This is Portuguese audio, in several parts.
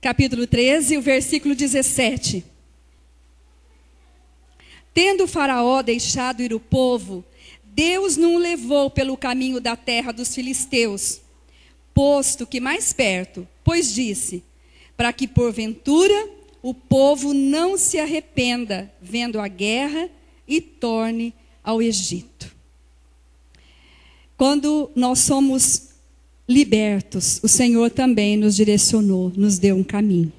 capítulo 13, o versículo 17. Tendo Faraó deixado ir o povo, Deus não o levou pelo caminho da terra dos filisteus, posto que mais perto, pois disse, para que porventura o povo não se arrependa, vendo a guerra, e torne ao Egito. Quando nós somos libertos, o Senhor também nos direcionou, nos deu um caminho.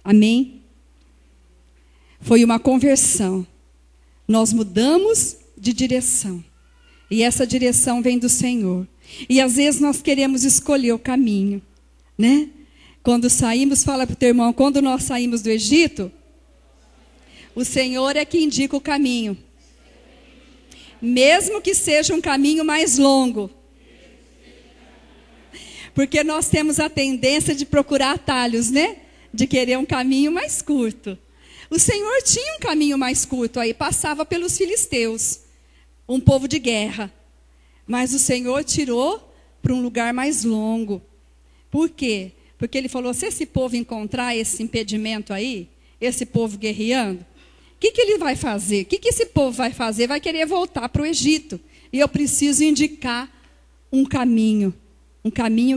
Amém? Foi uma conversão. Nós mudamos de direção. E essa direção vem do Senhor. E às vezes nós queremos escolher o caminho, né? Quando saímos, fala para o teu irmão, quando nós saímos do Egito, o Senhor é que indica o caminho. Mesmo que seja um caminho mais longo. Porque nós temos a tendência de procurar atalhos, né? De querer um caminho mais curto. O Senhor tinha um caminho mais curto aí, passava pelos filisteus, um povo de guerra. Mas o Senhor tirou para um lugar mais longo. Por quê? Porque ele falou, se esse povo encontrar esse impedimento aí, esse povo guerreando, o que ele vai fazer? O que esse povo vai fazer? Vai querer voltar para o Egito. E eu preciso indicar um caminho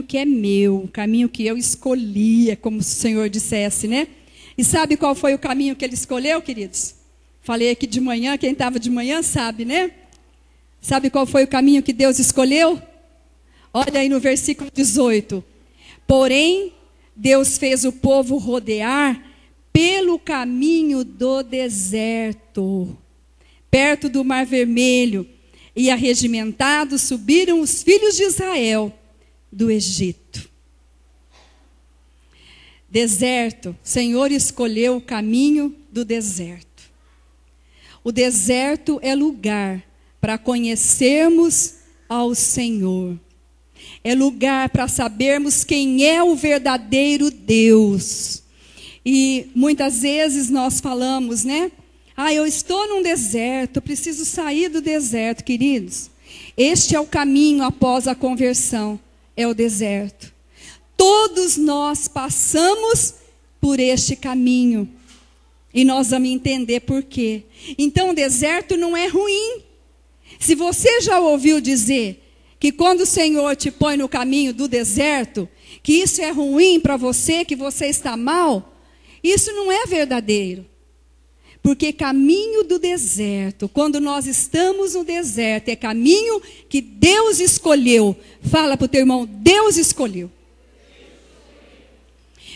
que é meu, um caminho que eu escolhi, como se o Senhor dissesse, né? E sabe qual foi o caminho que ele escolheu, queridos? Falei aqui de manhã, quem estava de manhã sabe, né? Sabe qual foi o caminho que Deus escolheu? Olha aí no versículo 18. Porém, Deus fez o povo rodear pelo caminho do deserto, perto do Mar Vermelho, e arregimentados subiram os filhos de Israel do Egito. Deserto, o Senhor escolheu o caminho do deserto. O deserto é lugar para conhecermos ao Senhor. É lugar para sabermos quem é o verdadeiro Deus. E muitas vezes nós falamos, né? Eu estou num deserto, eu preciso sair do deserto, queridos. Este é o caminho após a conversão, é o deserto. Todos nós passamos por este caminho. E nós vamos entender por quê. Então o deserto não é ruim. Se você já ouviu dizer que quando o Senhor te põe no caminho do deserto, que isso é ruim para você, que você está mal, isso não é verdadeiro. Porque caminho do deserto, quando nós estamos no deserto, é caminho que Deus escolheu. Fala para o teu irmão, Deus escolheu.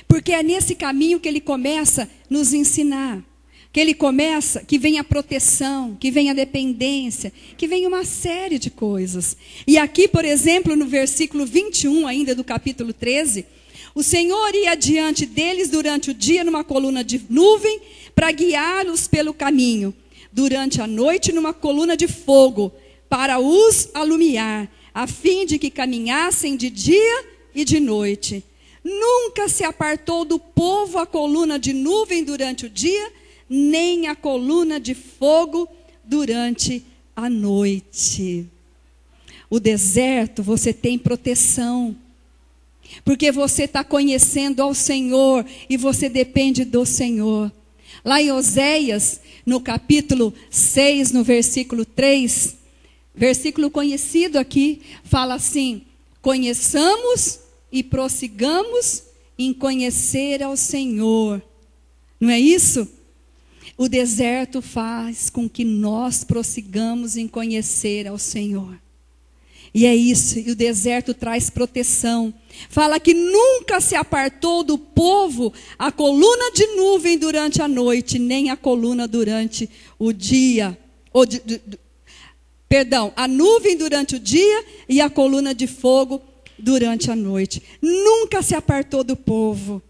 Porque é nesse caminho que Ele começa a nos ensinar. Que Ele começa, que vem a proteção, que vem a dependência, que vem uma série de coisas. E aqui, por exemplo, no versículo 21 ainda do capítulo 13, o Senhor ia diante deles durante o dia numa coluna de nuvem para guiá-los pelo caminho. Durante a noite numa coluna de fogo para os alumiar, a fim de que caminhassem de dia e de noite. Nunca se apartou do povo a coluna de nuvem durante o dia, nem a coluna de fogo durante a noite. O deserto, você tem proteção. Porque você está conhecendo ao Senhor e você depende do Senhor. Lá em Oséias, no capítulo 6, no versículo 3, versículo conhecido aqui, fala assim: conheçamos e prossigamos em conhecer ao Senhor. Não é isso? O deserto faz com que nós prossigamos em conhecer ao Senhor. E é isso, e o deserto traz proteção. Fala que nunca se apartou do povo a coluna de nuvem durante a noite, nem a coluna durante o dia. A nuvem durante o dia e a coluna de fogo durante a noite. Nunca se apartou do povo.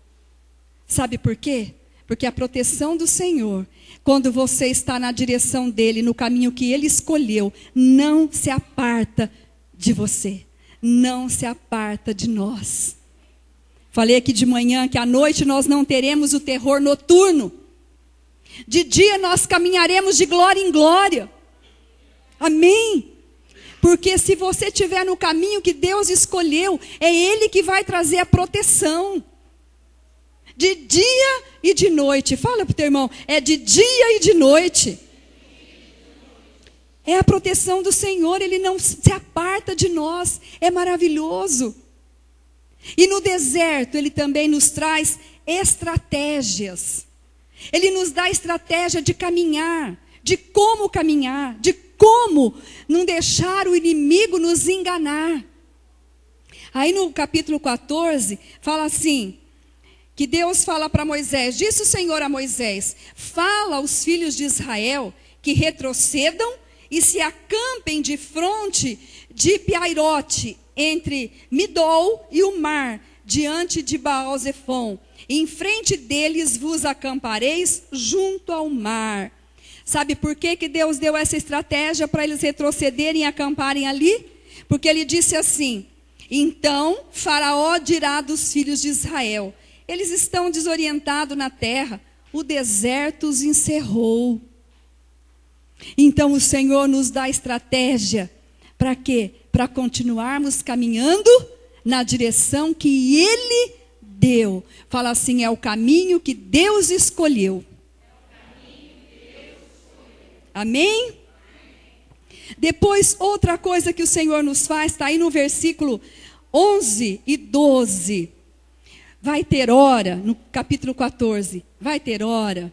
Sabe por quê? Porque a proteção do Senhor, quando você está na direção dEle, no caminho que Ele escolheu, não se aparta de você, não se aparta de nós. Falei aqui de manhã que à noite nós não teremos o terror noturno. De dia nós caminharemos de glória em glória. Amém? Porque se você estiver no caminho que Deus escolheu, é Ele que vai trazer a proteção. de dia e de noite. Fala para o teu irmão, é de dia e de noite. É a proteção do Senhor, Ele não se aparta de nós, é maravilhoso. E no deserto, Ele também nos traz estratégias. Ele nos dá estratégia de caminhar, de como não deixar o inimigo nos enganar. Aí no capítulo 14, fala assim, que Deus fala para Moisés, disse o Senhor a Moisés, fala aos filhos de Israel que retrocedam e se acampem de fronte de Piairote, entre Midol e o mar, diante de Baal-Zefon. Em frente deles vos acampareis junto ao mar. Sabe por que Deus deu essa estratégia para eles retrocederem e acamparem ali? Porque Ele disse assim, então Faraó dirá dos filhos de Israel, eles estão desorientados na terra, o deserto os encerrou. Então o Senhor nos dá estratégia, para quê? Para continuarmos caminhando na direção que Ele deu. Fala assim, é o caminho que Deus escolheu. Amém? Depois, outra coisa que o Senhor nos faz, está aí no versículo 11 e 12. Vai ter hora, no capítulo 14, vai ter hora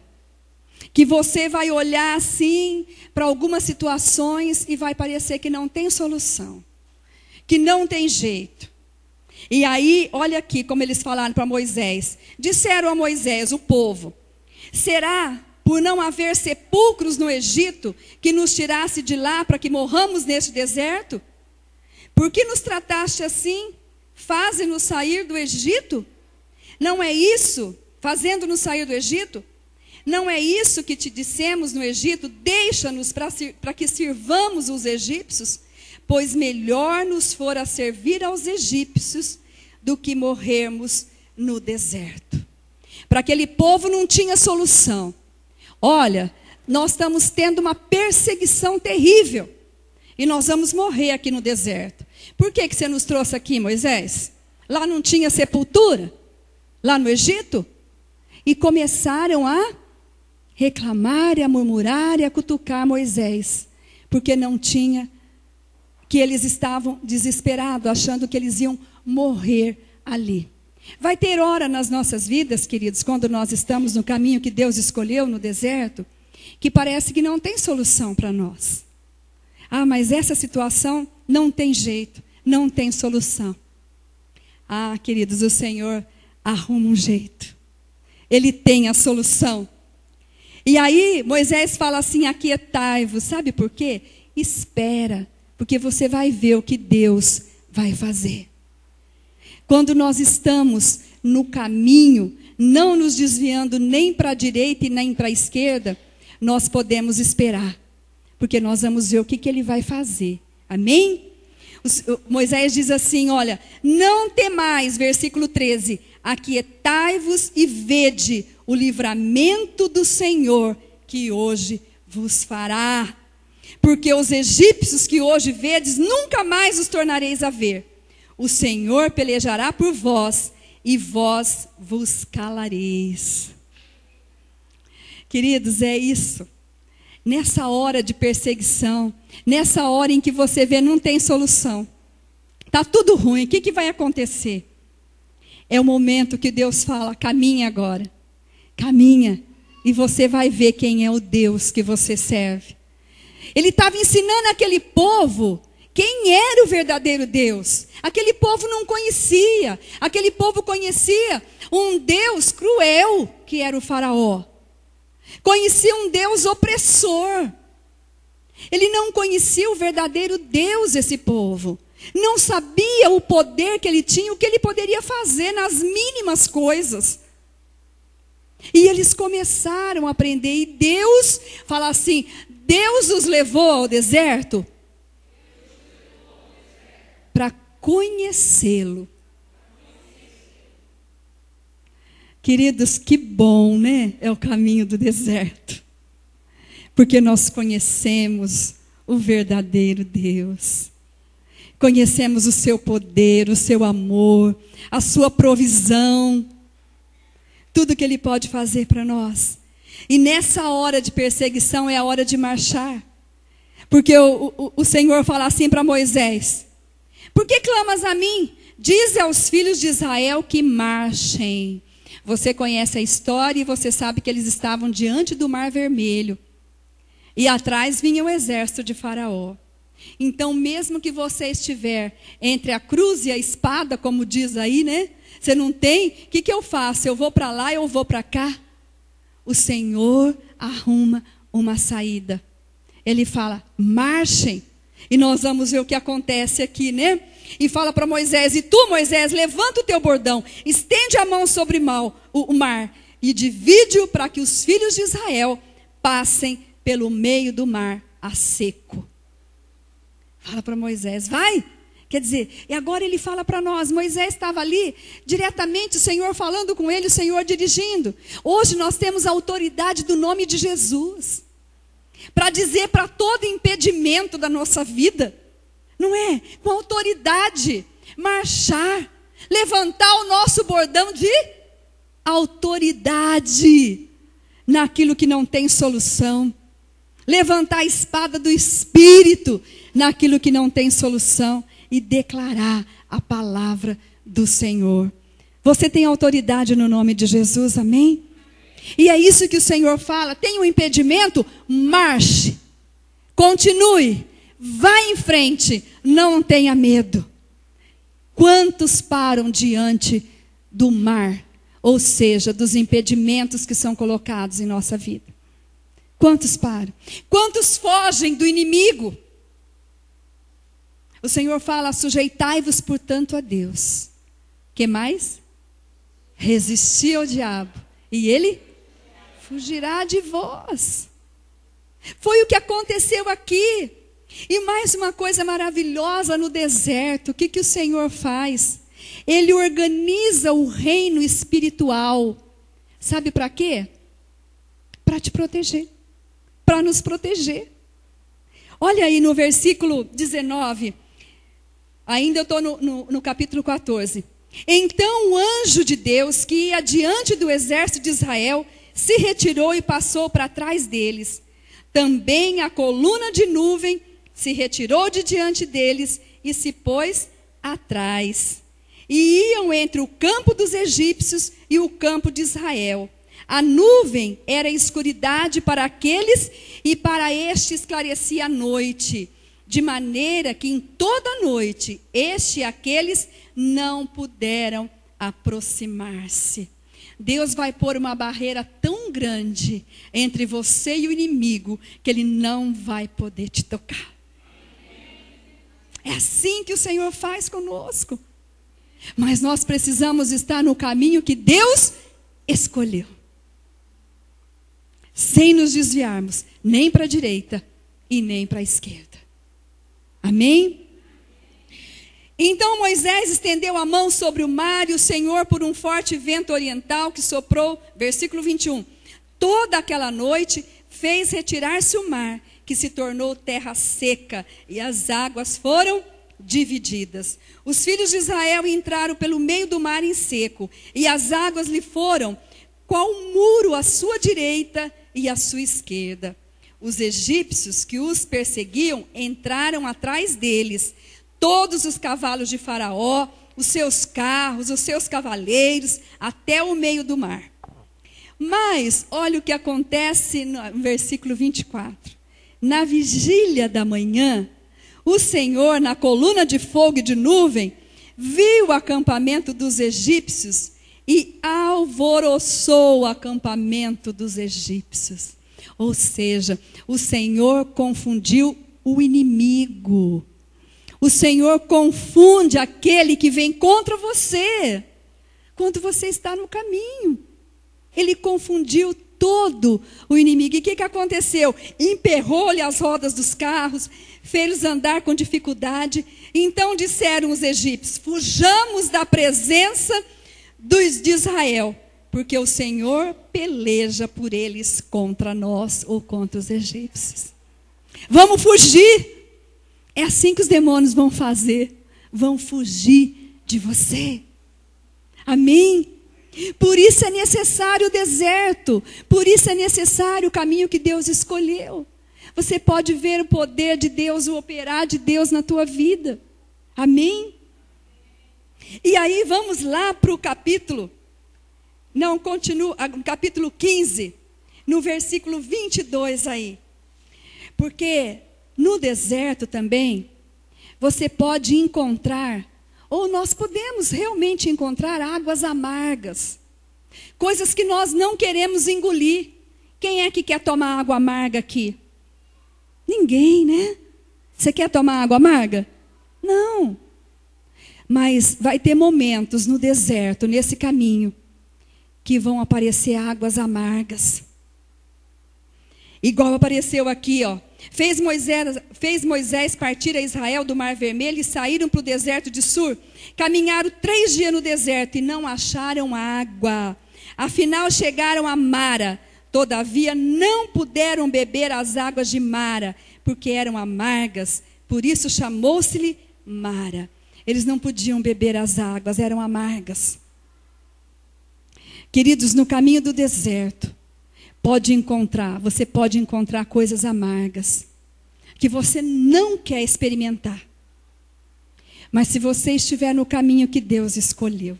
que você vai olhar assim para algumas situações e vai parecer que não tem solução, que não tem jeito. E aí, olha aqui como eles falaram para Moisés. Disseram a Moisés, o povo, será por não haver sepulcros no Egito que nos tirasse de lá para que morramos neste deserto? Por que nos trataste assim? Faze-nos sair do Egito? Não é isso, fazendo-nos sair do Egito? Não é isso que te dissemos no Egito? Deixa-nos para que sirvamos os egípcios? Pois melhor nos fora servir aos egípcios do que morrermos no deserto. Para aquele povo não tinha solução. Olha, nós estamos tendo uma perseguição terrível. E nós vamos morrer aqui no deserto. Por que você nos trouxe aqui, Moisés? Lá não tinha sepultura? Lá no Egito? E começaram a reclamar, e a murmurar e a cutucar Moisés. Porque não tinha, que eles estavam desesperados, achando que eles iam morrer ali. Vai ter hora nas nossas vidas, queridos, quando nós estamos no caminho que Deus escolheu no deserto, que parece que não tem solução para nós. Ah, mas essa situação não tem jeito, não tem solução. Ah, queridos, o Senhor arruma um jeito. Ele tem a solução. E aí Moisés fala assim, aquietai-vos. Sabe por quê? Espera, porque você vai ver o que Deus vai fazer. Quando nós estamos no caminho, não nos desviando nem para a direita e nem para a esquerda, nós podemos esperar. Porque nós vamos ver o que Ele vai fazer. Amém? Moisés diz assim, olha, não temais, versículo 13, aquietai-vos e vede o livramento do Senhor que hoje vos fará. Porque os egípcios que hoje vedes, nunca mais os tornareis a ver. O Senhor pelejará por vós e vós vos calareis. Queridos, é isso. Nessa hora de perseguição, nessa hora em que você vê não tem solução, está tudo ruim, o que vai acontecer? É o momento que Deus fala, caminha agora, caminha, e você vai ver quem é o Deus que você serve. Ele estava ensinando aquele povo quem era o verdadeiro Deus. Aquele povo não conhecia, aquele povo conhecia um Deus cruel, que era o Faraó. Conhecia um Deus opressor. Ele não conhecia o verdadeiro Deus, esse povo. Não sabia o poder que ele tinha, o que ele poderia fazer nas mínimas coisas. E eles começaram a aprender. E Deus fala assim, Deus os levou ao deserto para conhecê-lo. Queridos, que bom, né? É o caminho do deserto. Porque nós conhecemos o verdadeiro Deus. Conhecemos o seu poder, o seu amor, a sua provisão. tudo que Ele pode fazer para nós. E nessa hora de perseguição é a hora de marchar. Porque o Senhor fala assim para Moisés: por que clamas a mim? Dize aos filhos de Israel que marchem. Você conhece a história e você sabe que eles estavam diante do Mar Vermelho. E atrás vinha o exército de Faraó. Então, mesmo que você estiver entre a cruz e a espada, como diz aí, né? Você não tem, o que eu faço? Eu vou para lá, eu vou para cá? O Senhor arruma uma saída. Ele fala, marchem. E nós vamos ver o que acontece aqui, né? E fala para Moisés: e tu, Moisés, levanta o teu bordão, estende a mão sobre o mar e divide-o para que os filhos de Israel passem pelo meio do mar a seco. Fala para Moisés, vai. Quer dizer, e agora ele fala para nós, Moisés estava ali, diretamente o Senhor falando com ele, o Senhor dirigindo. Hoje nós temos a autoridade do nome de Jesus, para dizer para todo impedimento da nossa vida, não é? Com autoridade, marchar, levantar o nosso bordão de autoridade, naquilo que não tem solução. Levantar a espada do Espírito, naquilo que não tem solução. E declarar a palavra do Senhor. Você tem autoridade no nome de Jesus, amém? E é isso que o Senhor fala. Tem um impedimento? Marche. Continue. Vá em frente. Não tenha medo. Quantos param diante do mar? Ou seja, dos impedimentos que são colocados em nossa vida? Quantos param? Quantos fogem do inimigo? O Senhor fala, sujeitai-vos, portanto, a Deus. Que mais? Resistir ao diabo. E ele fugirá de vós. Foi o que aconteceu aqui. E mais uma coisa maravilhosa no deserto. O que o Senhor faz? Ele organiza o reino espiritual. Sabe para quê? Para te proteger. Para nos proteger. Olha aí no versículo 19. Ainda eu estou no capítulo 14. Então o anjo de Deus, que ia diante do exército de Israel, se retirou e passou para trás deles. Também a coluna de nuvem se retirou de diante deles e se pôs atrás. E iam entre o campo dos egípcios e o campo de Israel. A nuvem era escuridade para aqueles e para este esclarecia a noite. De maneira que em toda a noite, este e aqueles não puderam aproximar-se. Deus vai pôr uma barreira tão grande entre você e o inimigo, que ele não vai poder te tocar. É assim que o Senhor faz conosco. Mas nós precisamos estar no caminho que Deus escolheu. Sem nos desviarmos, nem para a direita e nem para a esquerda. Amém? Então Moisés estendeu a mão sobre o mar e o Senhor, por um forte vento oriental que soprou, versículo 21, toda aquela noite fez retirar-se o mar, que se tornou terra seca, e as águas foram divididas. Os filhos de Israel entraram pelo meio do mar em seco, e as águas lhe foram qual um muro à sua direita e à sua esquerda. Os egípcios que os perseguiam entraram atrás deles, todos os cavalos de Faraó, os seus carros, os seus cavaleiros, até o meio do mar. Mas, olha o que acontece no versículo 24. Na vigília da manhã, o Senhor, na coluna de fogo e de nuvem, viu o acampamento dos egípcios e alvoroçou o acampamento dos egípcios. Ou seja, o Senhor confundiu o inimigo. O Senhor confunde aquele que vem contra você, quando você está no caminho. Ele confundiu todo o inimigo. E o que aconteceu? Emperrou-lhe as rodas dos carros, fez-los andar com dificuldade. Então disseram os egípcios, fujamos da presença de Israel, porque o Senhor peleja por eles contra nós ou contra os egípcios. Vamos fugir. É assim que os demônios vão fazer. Vão fugir de você. Amém? Por isso é necessário o deserto. Por isso é necessário o caminho que Deus escolheu. Você pode ver o poder de Deus, o operar de Deus na tua vida. Amém? E aí vamos lá para o capítulo. Não, continua, capítulo 15, no versículo 22 aí. Porque no deserto também, você pode encontrar, ou nós podemos realmente encontrar águas amargas. Coisas que nós não queremos engolir. Quem é que quer tomar água amarga aqui? Ninguém, né? Você quer tomar água amarga? Não. Mas vai ter momentos no deserto, nesse caminho, que vão aparecer águas amargas. Igual apareceu aqui, ó. Fez Moisés partir a Israel do Mar Vermelho e saíram para o deserto de Sur. Caminharam 3 dias no deserto e não acharam água. Afinal chegaram a Mara. Todavia não puderam beber as águas de Mara, porque eram amargas. Por isso chamou-se-lhe Mara. Eles não podiam beber as águas, eram amargas. Queridos, no caminho do deserto, você pode encontrar coisas amargas, que você não quer experimentar. Mas se você estiver no caminho que Deus escolheu,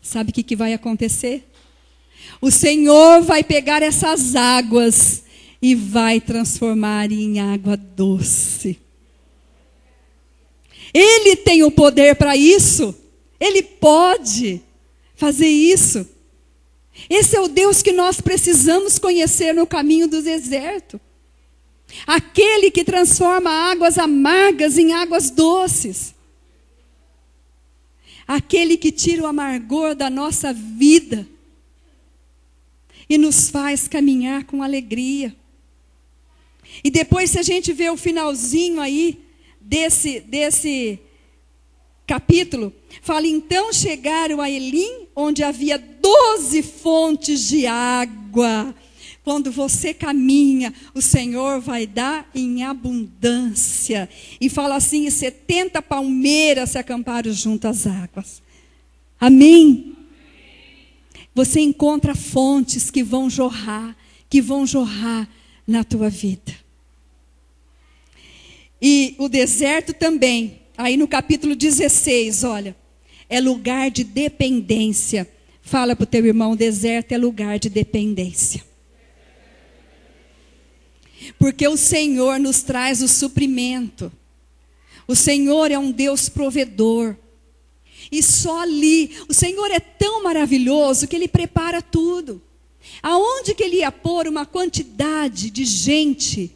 sabe o que vai acontecer? O Senhor vai pegar essas águas e vai transformar em água doce. Ele tem o poder para isso. Ele pode fazer isso. Esse é o Deus que nós precisamos conhecer no caminho do deserto. Aquele que transforma águas amargas em águas doces. Aquele que tira o amargor da nossa vida e nos faz caminhar com alegria. E depois, se a gente vê o finalzinho aí desse capítulo, fala: então chegaram a Elim, onde havia 12 fontes de água. Quando você caminha, o Senhor vai dar em abundância. E fala assim: e 70 palmeiras se acamparam junto às águas. Amém? Você encontra fontes que vão jorrar na tua vida. E o deserto também, aí no capítulo 16, olha, é lugar de dependência. Fala para o teu irmão: deserto é lugar de dependência. Porque o Senhor nos traz o suprimento. O Senhor é um Deus provedor. E só ali, o Senhor é tão maravilhoso que Ele prepara tudo. Aonde que Ele ia pôr uma quantidade de gente?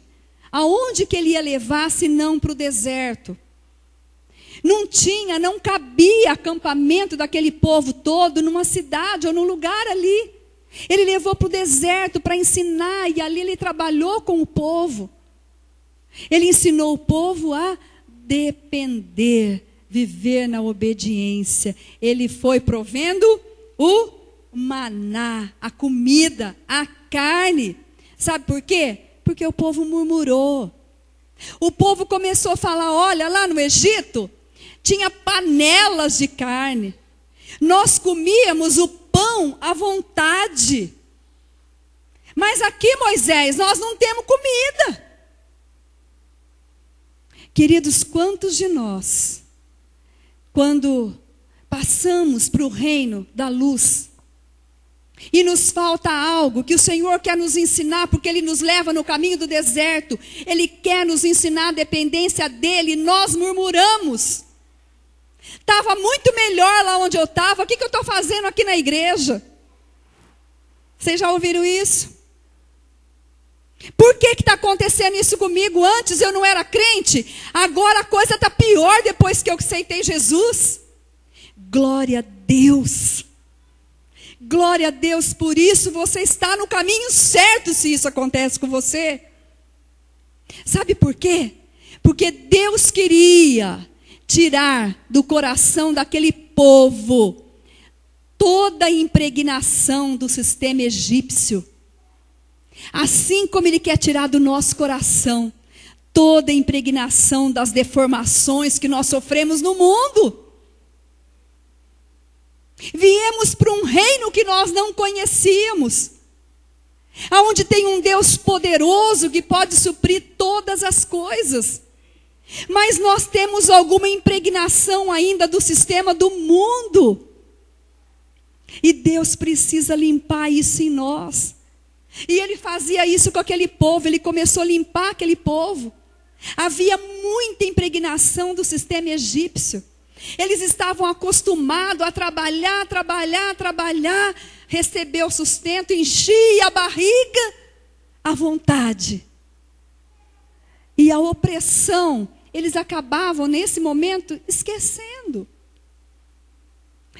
Aonde que Ele ia levar, se não para o deserto? Não cabia acampamento daquele povo todo numa cidade ou num lugar ali. Ele levou para o deserto para ensinar, e ali Ele trabalhou com o povo. Ele ensinou o povo a depender, viver na obediência. Ele foi provendo o maná, a comida, a carne. Sabe por quê? Porque o povo murmurou. O povo começou a falar: olha, lá no Egito tinha panelas de carne. Nós comíamos o pão à vontade. Mas aqui, Moisés, nós não temos comida. Queridos, quantos de nós, quando passamos para o reino da luz, e nos falta algo que o Senhor quer nos ensinar, porque Ele nos leva no caminho do deserto, Ele quer nos ensinar a dependência dEle, nós murmuramos. Estava muito melhor lá onde eu estava, o que eu estou fazendo aqui na igreja? Vocês já ouviram isso? Por que está acontecendo isso comigo? Antes eu não era crente, agora a coisa está pior depois que eu aceitei Jesus. Glória a Deus. Glória a Deus, por isso você está no caminho certo se isso acontece com você. Sabe por quê? Porque Deus queria tirar do coração daquele povo toda a impregnação do sistema egípcio. Assim como Ele quer tirar do nosso coração toda a impregnação das deformações que nós sofremos no mundo. Viemos para um reino que nós não conhecíamos, aonde tem um Deus poderoso que pode suprir todas as coisas. Mas nós temos alguma impregnação ainda do sistema do mundo. E Deus precisa limpar isso em nós. E Ele fazia isso com aquele povo, Ele começou a limpar aquele povo. Havia muita impregnação do sistema egípcio. Eles estavam acostumados a trabalhar, receber o sustento, enchia a barriga à vontade. E a opressão, eles acabavam nesse momento esquecendo.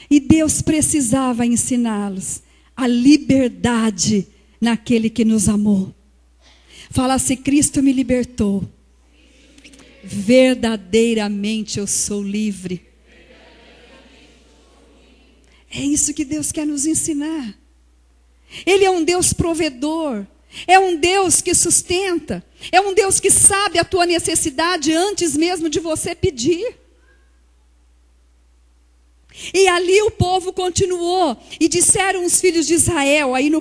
E Deus precisava ensiná-los a liberdade naquele que nos amou. Fala assim: Cristo me libertou. Verdadeiramente eu sou livre. É isso que Deus quer nos ensinar. Ele é um Deus provedor. É um Deus que sustenta. É um Deus que sabe a tua necessidade antes mesmo de você pedir. E ali o povo continuou. E disseram os filhos de Israel, aí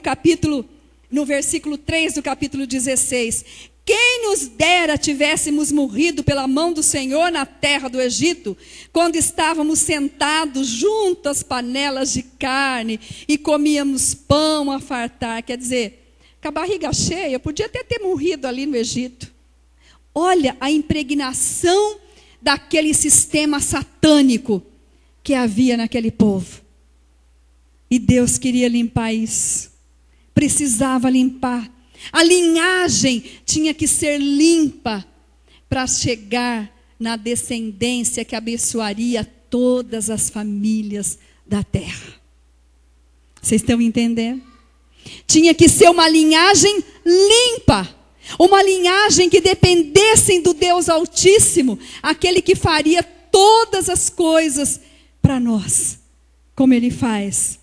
no versículo 3 do capítulo 16: quem nos dera tivéssemos morrido pela mão do Senhor na terra do Egito, quando estávamos sentados junto às panelas de carne e comíamos pão a fartar. Quer dizer, com a barriga cheia, eu podia até ter morrido ali no Egito. Olha a impregnação daquele sistema satânico que havia naquele povo. E Deus queria limpar isso. Precisava limpar. A linhagem tinha que ser limpa para chegar na descendência que abençoaria todas as famílias da terra. Vocês estão entendendo? Tinha que ser uma linhagem limpa, uma linhagem que dependesse do Deus Altíssimo, aquele que faria todas as coisas para nós, como Ele faz.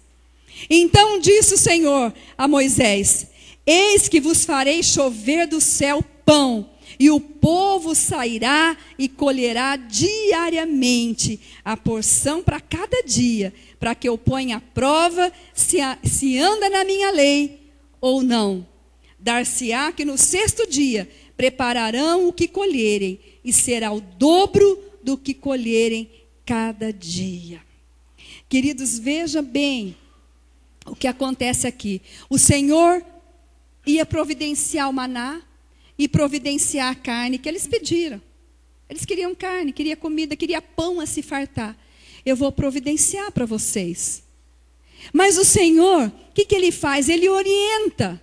Então disse o Senhor a Moisés: eis que vos farei chover do céu pão, e o povo sairá e colherá diariamente a porção para cada dia, para que eu ponha à prova se anda na minha lei ou não. Dar-se-á que no sexto dia prepararão o que colherem, e será o dobro do que colherem cada dia. Queridos, veja bem o que acontece aqui. O Senhor ia providenciar o maná e providenciar a carne que eles pediram. Eles queriam carne, queriam comida, queriam pão a se fartar. Eu vou providenciar para vocês. Mas o Senhor, o que Ele faz? Ele orienta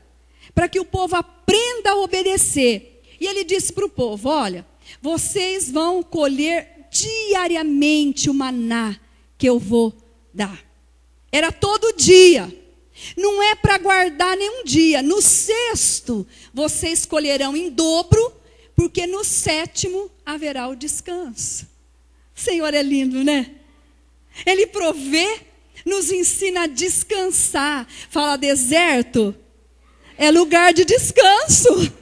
para que o povo aprenda a obedecer. E Ele disse para o povo: olha, vocês vão colher diariamente o maná que eu vou dar. Era todo dia. Não é para guardar nenhum dia. No sexto, vocês colherão em dobro, porque no sétimo haverá o descanso. O Senhor é lindo, né? Ele provê, nos ensina a descansar. Fala: deserto é lugar de descanso.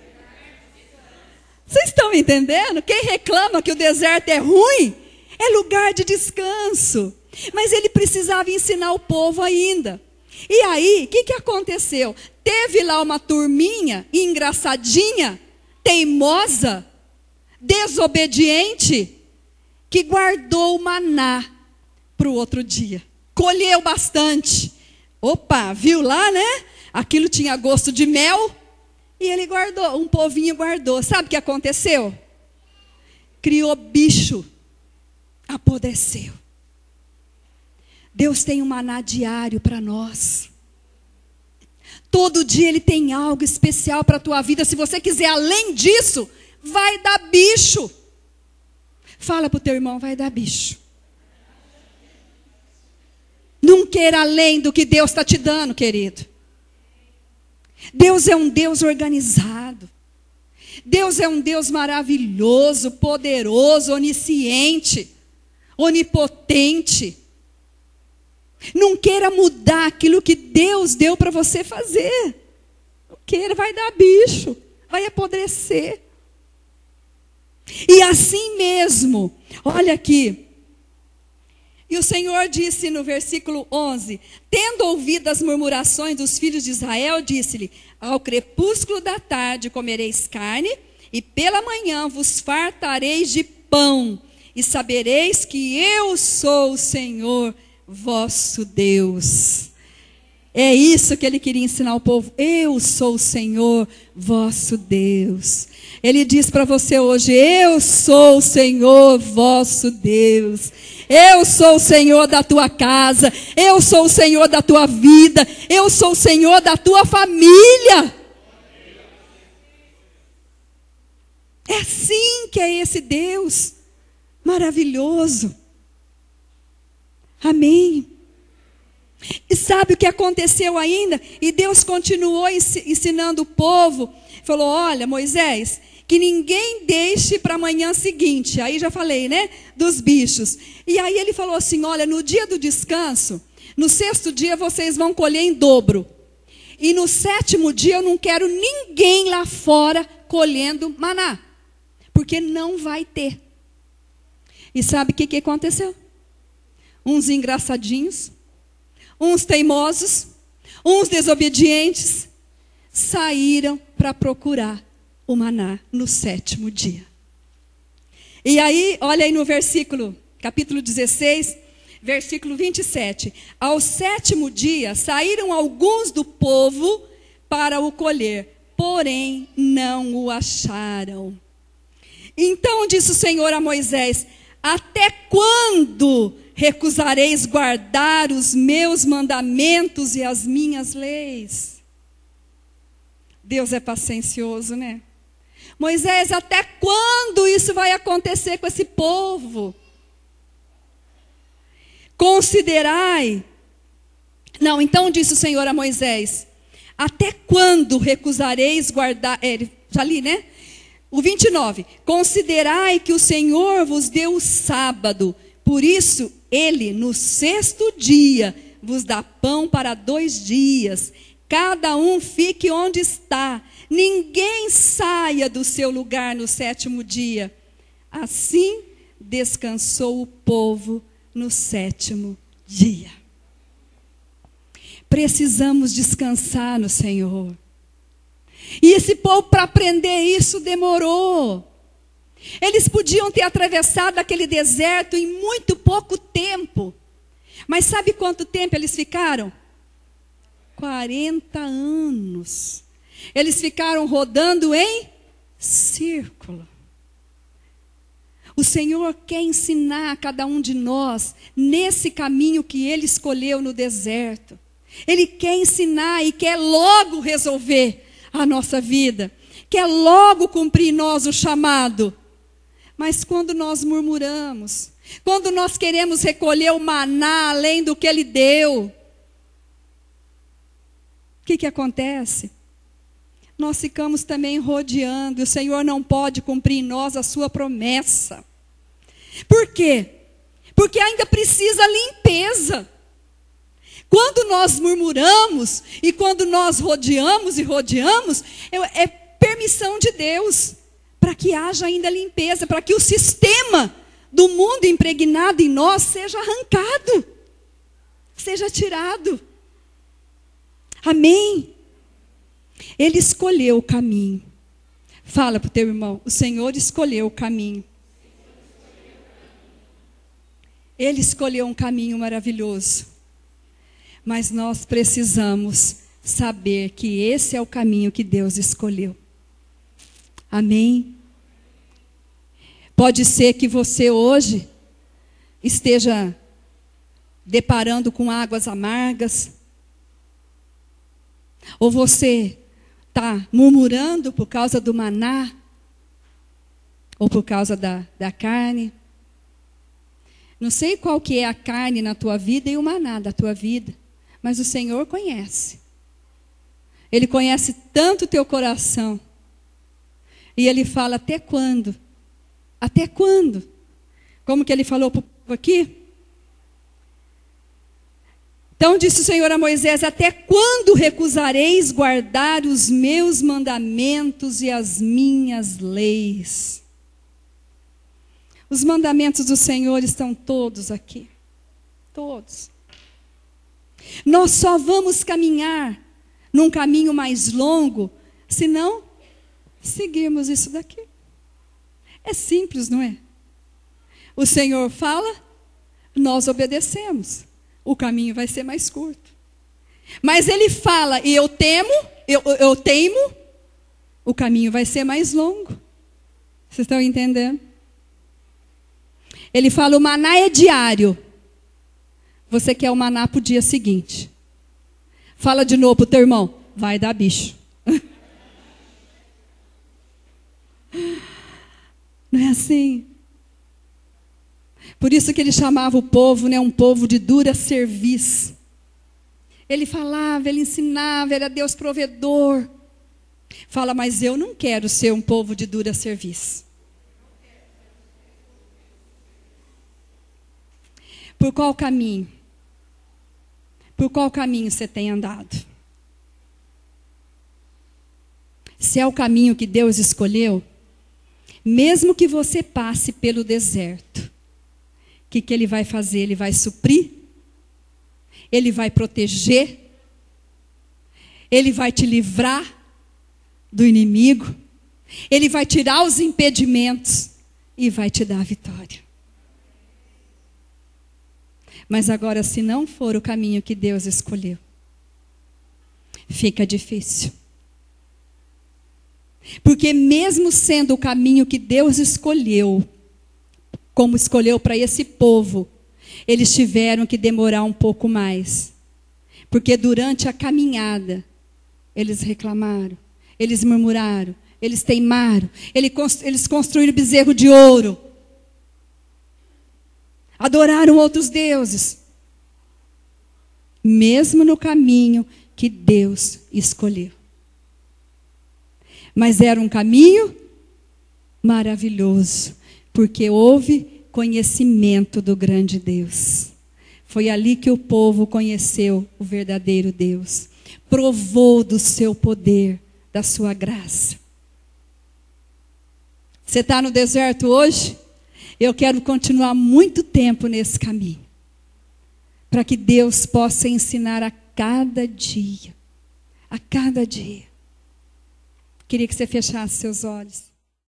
Vocês estão entendendo? Quem reclama que o deserto é ruim, é lugar de descanso. Mas ele precisava ensinar o povo ainda. E aí, o que aconteceu? Teve lá uma turminha engraçadinha, teimosa, desobediente, que guardou o maná para o outro dia. Colheu bastante. Opa, viu lá, né? Aquilo tinha gosto de mel. E ele guardou, um povinho guardou. Sabe o que aconteceu? Criou bicho. Apodreceu. Deus tem um maná diário para nós. Todo dia Ele tem algo especial para a tua vida. Se você quiser além disso, vai dar bicho. Fala para o teu irmão: vai dar bicho. Não queira além do que Deus está te dando, querido. Deus é um Deus organizado. Deus é um Deus maravilhoso, poderoso, onisciente, onipotente. Não queira mudar aquilo que Deus deu para você fazer. Não queira, vai dar bicho, vai apodrecer. E assim mesmo, olha aqui, E o Senhor disse no versículo 11: tendo ouvido as murmurações dos filhos de Israel, disse-lhe: ao crepúsculo da tarde comereis carne, e pela manhã vos fartareis de pão, e sabereis que eu sou o Senhor vosso Deus. É isso que ele queria ensinar ao povo. Eu sou o Senhor vosso Deus. Ele diz para você hoje: eu sou o Senhor vosso Deus. Eu sou o Senhor da tua casa. Eu sou o Senhor da tua vida. Eu sou o Senhor da tua família. É assim que é esse Deus maravilhoso. Amém. E sabe o que aconteceu ainda? E Deus continuou ensinando o povo. Falou: olha, Moisés, que ninguém deixe para a manhã seguinte. Aí já falei, né? Dos bichos. E aí ele falou assim: olha, no dia do descanso, no 6º dia vocês vão colher em dobro. E no 7º dia eu não quero ninguém lá fora colhendo maná. Porque não vai ter. E sabe o que aconteceu? Uns engraçadinhos, uns teimosos, uns desobedientes, saíram para procurar o maná no 7º dia. E aí, olha aí no versículo, capítulo 16, versículo 27. Ao 7º dia, saíram alguns do povo para o colher, porém não o acharam. Então disse o Senhor a Moisés: até quando recusareis guardar os meus mandamentos e as minhas leis? Deus é paciencioso, né? Moisés, até quando isso vai acontecer com esse povo? Considerai. Não, então disse o Senhor a Moisés: até quando recusareis guardar... já li, né? O 29. Considerai que o Senhor vos deu o sábado. Por isso, ele, no 6º dia, vos dá pão para 2 dias. Cada um fique onde está. Ninguém saia do seu lugar no 7º dia. Assim, descansou o povo no 7º dia. Precisamos descansar no Senhor. E esse povo, para aprender isso, demorou. Eles podiam ter atravessado aquele deserto em muito pouco tempo. Mas sabe quanto tempo eles ficaram? 40 anos. Eles ficaram rodando em círculo. O Senhor quer ensinar a cada um de nós nesse caminho que Ele escolheu no deserto. Ele quer ensinar e quer logo resolver a nossa vida. Quer logo cumprir em nós o chamado. Mas quando nós murmuramos, quando nós queremos recolher o maná além do que Ele deu, o que acontece? Nós ficamos também rodeando. O Senhor não pode cumprir em nós a sua promessa. Por quê? Porque ainda precisa limpeza. Quando nós murmuramos e quando nós rodeamos, é permissão de Deus para que haja ainda limpeza, para que o sistema do mundo impregnado em nós seja arrancado, seja tirado. Amém? Ele escolheu o caminho. Fala para o teu irmão: o Senhor escolheu o caminho. Ele escolheu um caminho maravilhoso. Mas nós precisamos saber que esse é o caminho que Deus escolheu. Amém? Pode ser que você hoje esteja deparando com águas amargas. Ou você está murmurando por causa do maná. Ou por causa da carne. Não sei qual que é a carne na tua vida e o maná da tua vida. Mas o Senhor conhece. Ele conhece tanto o teu coração. E Ele fala: até quando? Até quando? Como que Ele falou para o povo aqui? Então disse o Senhor a Moisés: até quando recusareis guardar os meus mandamentos e as minhas leis? Os mandamentos do Senhor estão todos aqui. todos. Nós só vamos caminhar num caminho mais longo se não seguirmos isso daqui. É simples, não é? O Senhor fala, nós obedecemos. O caminho vai ser mais curto. Mas Ele fala e eu teimo, o caminho vai ser mais longo. Vocês estão entendendo? Ele fala, o maná é diário. Você quer o maná para o dia seguinte. Fala de novo para o teu irmão, vai dar bicho. Não é assim? Por isso que ele chamava o povo, né, um povo de dura cerviz. Ele falava, ele ensinava, ele era Deus provedor. Fala, mas eu não quero ser um povo de dura cerviz. Por qual caminho? Por qual caminho você tem andado? Se é o caminho que Deus escolheu, mesmo que você passe pelo deserto, o que Ele vai fazer? Ele vai suprir, Ele vai proteger, Ele vai te livrar do inimigo, Ele vai tirar os impedimentos e vai te dar a vitória. Mas agora, se não for o caminho que Deus escolheu, fica difícil. Porque mesmo sendo o caminho que Deus escolheu, como escolheu para esse povo, eles tiveram que demorar um pouco mais. Porque durante a caminhada, eles reclamaram, eles murmuraram, eles teimaram, eles construíram bezerro de ouro. Adoraram outros deuses. Mesmo no caminho que Deus escolheu. Mas era um caminho maravilhoso, porque houve conhecimento do grande Deus. Foi ali que o povo conheceu o verdadeiro Deus. Provou do seu poder, da sua graça. Você está no deserto hoje? Eu quero continuar muito tempo nesse caminho. Para que Deus possa ensinar a cada dia. A cada dia. Queria que você fechasse seus olhos.